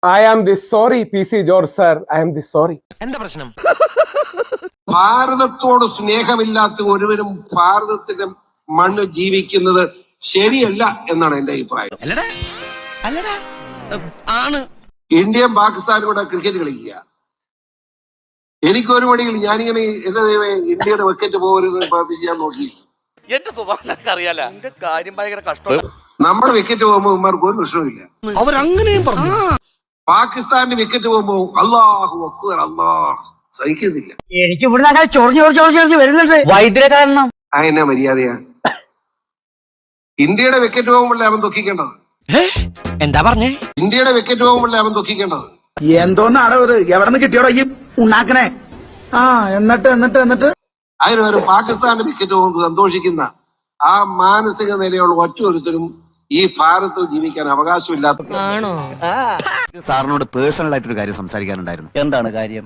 I am this sorry, PC George sir. I am this sorry. എന്താ പ്രശ്നം? ഭാരതത്തോട് സ്നേഹമില്ലാത്ത ഒരുവരും ഭാരതത്തിന്റെ മണ്ണിൽ ജീവിക്കുന്നത് ശരിയല്ല എന്നാണ് എന്റെ അഭിപ്രായം. ആണ്. ഇന്ത്യയും പാകിസ്ഥാനും കൂടെ ക്രിക്കറ്റ് കളിക്കുക. എനിക്കൊരു മണിയിൽ ഞാനിങ്ങനെ എന്റെ ദൈവമേ ഇന്ത്യയുടെ വിക്കറ്റ് പോകരുത് ഞാൻ നോക്കിയിരിക്കും. എന്റെ സ്വഭാവം അറിയാല. എന്റെ കാര്യം ഭയങ്കര കഷ്ടം. നമ്മുടെ വിക്കറ്റ് പോകുമ്പോൾ ഇവർക്ക് ഒരു പ്രശ്നമില്ല. അവരങ്ങനെയും പറഞ്ഞു. പാകിസ്ഥാന്റെ വിക്കറ്റ് പോകുമ്പോൾ അല്ലാഹു അക്ബർ അല്ലാഹ് സഹിക്കുന്നില്ല. എനിക്ക് ഇവിടെ ചൊറിഞ്ഞു വരുന്നുണ്ട് വൈദ്യുത കാരണം. അതിനെ മര്യാദയാ. ഇന്ത്യയുടെ വിക്കറ്റ് പോകുമ്പോഴേ അവൻ ദുഃഖിക്കേണ്ടത്. എന്താ പറഞ്ഞേ? ഇന്ത്യയുടെ വിക്കറ്റ് പോകുമ്പോഴേ അവൻ ദുഃഖിക്കേണ്ടത്. എന്തോന്നാണോ ഇത്? എവിടെ നിന്ന് കിട്ടിയോടോ ഈ ഉണ്ടാക്കണേ? എന്നിട്ട് അതിന് ഒരു പാകിസ്ഥാന്റെ വിക്കറ്റ് പോകുന്നത് സന്തോഷിക്കുന്ന ആ മാനസിക നിലയുള്ള ഒറ്റൊരുത്തരും ഈ ഭാരതത്തിൽ ജീവിക്കാൻ അവകാശമില്ലാത്ത. സാറിനോട് പേഴ്സണൽ ആയിട്ടൊരു കാര്യം സംസാരിക്കാനുണ്ടായിരുന്നു. എന്താണ് കാര്യം?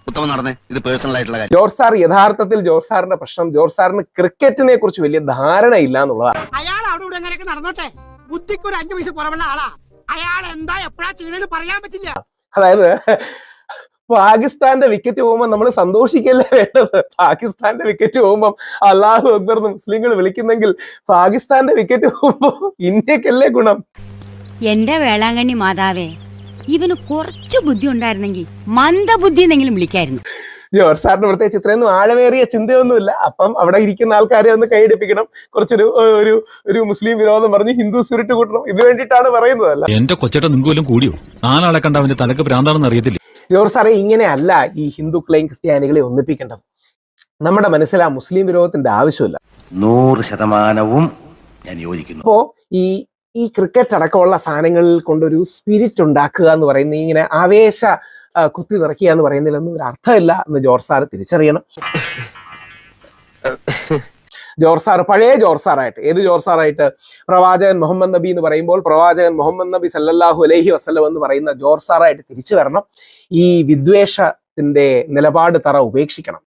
ഉത്തമം നടന്നേ, ഇത് പേഴ്സണൽ ആയിട്ടുള്ള കാര്യം. ജോർജ് സാർ യഥാർത്ഥത്തിൽ ജോർജ് സാറിന്റെ പ്രശ്നം ജോർജ് സാറിന് ക്രിക്കറ്റിനെ കുറിച്ച് വലിയ ധാരണ ഇല്ല എന്നുള്ളതാണ്. അയാൾ അവിടെ ഇവിടെ എങ്ങനെയൊക്കെ നടന്നോട്ടെ, ബുദ്ധിക്ക് ഒരു 5 പൈസ കുറവുള്ള ആളാ. അയാൾ എന്താ എപ്പോഴാ ചെയ്യണെന്ന് പറയാൻ പറ്റില്ല. അതായത് പാകിസ്ഥാന്റെ വിക്കറ്റ് പോകുമ്പോൾ നമ്മൾ സന്തോഷിക്കല്ലേ വേണ്ടത്. പാകിസ്ഥാന്റെ വിക്കറ്റ് പോകുമ്പോൾ അല്ലാഹു അക്ബർ എന്ന് മുസ്ലിങ്ങൾ വിളിക്കുന്നെങ്കിൽ പാകിസ്ഥാന്റെ വിക്കറ്റ് പോകുമ്പോ ഇന്ത്യക്കല്ലേ ഗുണം. എന്റെ വേളാങ്കണ്ണി മാതാവേ, ഇവന് കുറച്ചു ബുദ്ധി ഉണ്ടായിരുന്നെങ്കിൽ മന്ദബുദ്ധി എന്നെങ്കിലും വിളിക്കായിരുന്നു. ജോർജ് സാറിന് പ്രത്യേകിച്ച് ഇത്രയൊന്നും ആഴമേറിയ ചിന്തയൊന്നുമില്ല. അപ്പം അവിടെ ഇരിക്കുന്ന ആൾക്കാരെ ഒന്ന് കൈയടിപ്പിക്കണം, കുറച്ചൊരു ഒരു മുസ്ലിം വിരോധം പറഞ്ഞ് ഹിന്ദു സ്പിരിറ്റ് കൂട്ടണം, ഇത് വേണ്ടിയിട്ടാണ് പറയുന്നതല്ല. എന്റെ കൊച്ചേട്ട നിങ്ങൾക്കും കൂടിയോ? 4 ആളെ കണ്ട അവന്റെ തലക്ക് ഭ്രാന്താണെന്ന് അറിയത്തില്ല. ജോർജ് സാറെ, ഇങ്ങനെയല്ല ഈ ഹിന്ദുക്കളെയും ക്രിസ്ത്യാനികളെ ഒന്നിപ്പിക്കേണ്ടത്. നമ്മുടെ മനസ്സിൽ ആ മുസ്ലിം വിരോധത്തിന്റെ ആവശ്യമില്ല. 100% ഞാൻ യോജിക്കുന്നു. അപ്പോ ഈ ക്രിക്കറ്റ് അടക്കമുള്ള സാധനങ്ങളിൽ കൊണ്ടൊരു സ്പിരിറ്റ് ഉണ്ടാക്കുക എന്ന് പറയുന്നത്, ഇങ്ങനെ ആവേശ കുത്തി നിറയ്ക്കുക എന്ന് പറയുന്നതിലൊന്നും ഒരു അർത്ഥമില്ല എന്ന് ജോർജ് സാർ തിരിച്ചറിയണം. ജോർജ് സാർ പഴയ ജോർജ് സാറായിട്ട്, ഏത് ജോർജ് സാറായിട്ട്? പ്രവാചകൻ മുഹമ്മദ് നബി എന്ന് പറയുമ്പോൾ പ്രവാചകൻ മുഹമ്മദ് നബി സല്ലല്ലാഹു അലൈഹി വസല്ലം എന്ന് പറയുന്ന ജോർജ് സാറായിട്ട് തിരിച്ചു വരണം. ഈ വിദ്വേഷത്തിന്റെ നിലപാട് തറ ഉപേക്ഷിക്കണം.